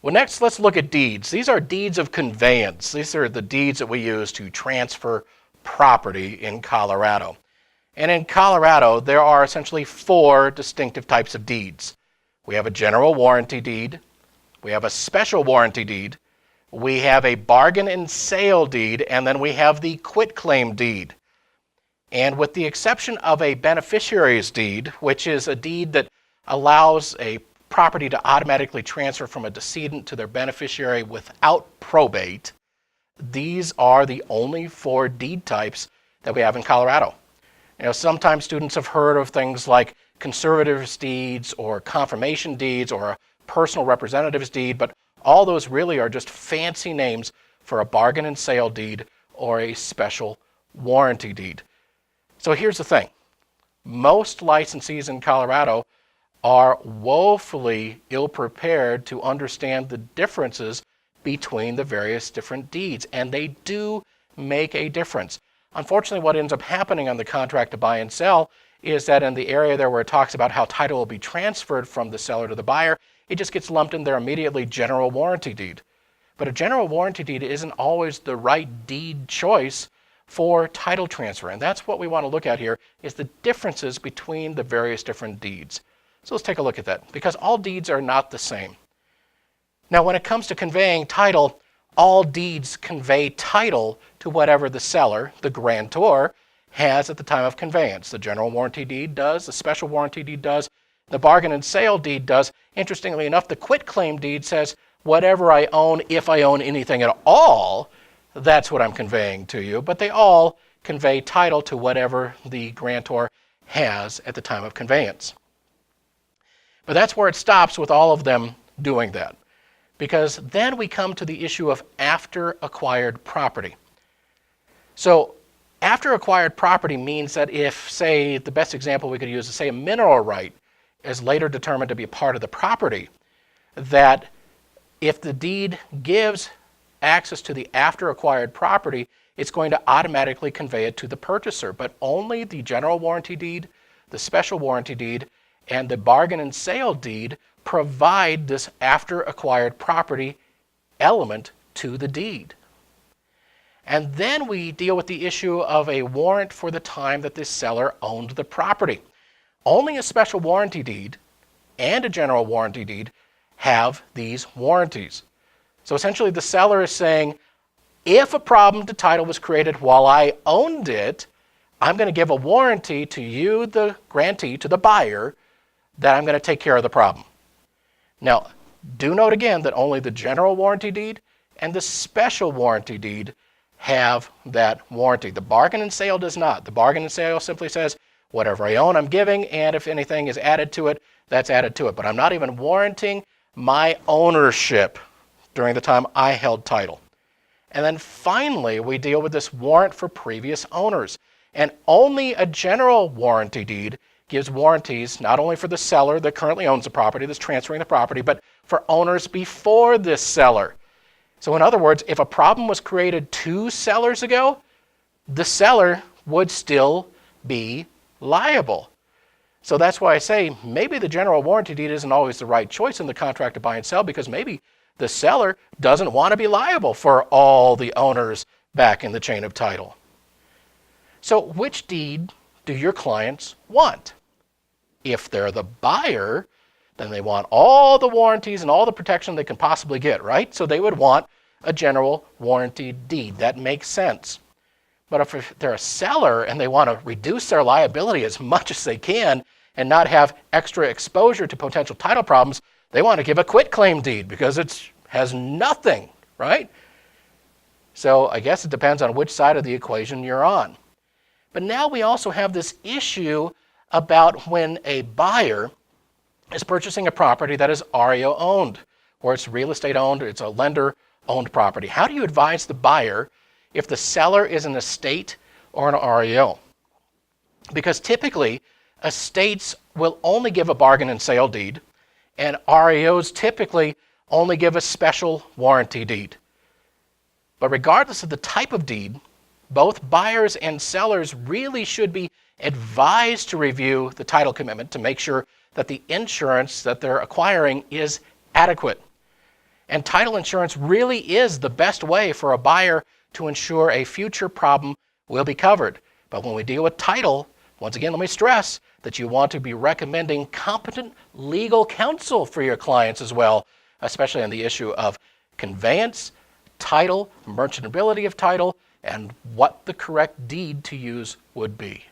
Well, next, let's look at deeds. These are deeds of conveyance. These are the deeds that we use to transfer property in Colorado. And in Colorado, there are essentially 4 distinctive types of deeds. We have a general warranty deed, we have a special warranty deed, we have a bargain and sale deed, and then we have the quitclaim deed. And with the exception of a beneficiary's deed, which is a deed that allows a property to automatically transfer from a decedent to their beneficiary without probate, these are the only 4 deed types that we have in Colorado. Sometimes students have heard of things like conservator's deeds or confirmation deeds or a personal representative's deed, but all those really are just fancy names for a bargain and sale deed or a special warranty deed. So here's the thing. Most licensees in Colorado are woefully ill-prepared to understand the differences between the various different deeds, and they do make a difference. Unfortunately, what ends up happening on the contract to buy and sell is that in the area there where it talks about how title will be transferred from the seller to the buyer, it just gets lumped in there immediately, general warranty deed. But a general warranty deed isn't always the right deed choice for title transfer, and that's what we want to look at here, is the differences between the various different deeds. So let's take a look at that, because all deeds are not the same. Now, when it comes to conveying title, all deeds convey title to whatever the seller, the grantor, has at the time of conveyance. The general warranty deed does, the special warranty deed does, the bargain and sale deed does. Interestingly enough, the quitclaim deed says, whatever I own, if I own anything at all, that's what I'm conveying to you. But they all convey title to whatever the grantor has at the time of conveyance. But that's where it stops with all of them doing that, because then we come to the issue of after acquired property. So after acquired property means that if, say, the best example we could use is, say, a mineral right is later determined to be a part of the property, that if the deed gives access to the after acquired property, it's going to automatically convey it to the purchaser, but only the general warranty deed, the special warranty deed, and the bargain and sale deed provide this after acquired property element to the deed. And then we deal with the issue of a warrant for the time that the seller owned the property. Only a special warranty deed and a general warranty deed have these warranties. So essentially the seller is saying, if a problem to title was created while I owned it, I'm going to give a warranty to you, the grantee, to the buyer, that I'm going to take care of the problem. Now, do note again that only the general warranty deed and the special warranty deed have that warranty. The bargain and sale does not. The bargain and sale simply says, whatever I own, I'm giving, and if anything is added to it, that's added to it. But I'm not even warranting my ownership during the time I held title. And then finally, we deal with this warrant for previous owners. And only a general warranty deed gives warranties not only for the seller that currently owns the property, that's transferring the property, but for owners before this seller. So in other words, if a problem was created 2 sellers ago, the seller would still be liable. So that's why I say maybe the general warranty deed isn't always the right choice in the contract to buy and sell, because maybe the seller doesn't want to be liable for all the owners back in the chain of title. So which deed do your clients want? If they're the buyer, then they want all the warranties and all the protection they can possibly get, right? So they would want a general warranty deed. That makes sense. But if they're a seller and they want to reduce their liability as much as they can and not have extra exposure to potential title problems, they want to give a quitclaim deed because it has nothing, right? So I guess it depends on which side of the equation you're on. But now we also have this issue about when a buyer is purchasing a property that is REO owned, or it's real estate owned, or it's a lender owned property. How do you advise the buyer if the seller is an estate or an REO? Because typically, estates will only give a bargain and sale deed, and REOs typically only give a special warranty deed. But regardless of the type of deed, both buyers and sellers really should be advised to review the title commitment to make sure that the insurance that they're acquiring is adequate. And title insurance really is the best way for a buyer to ensure a future problem will be covered. But when we deal with title, once again, let me stress that you want to be recommending competent legal counsel for your clients as well, especially on the issue of conveyance, title, merchantability of title, and what the correct deed to use would be.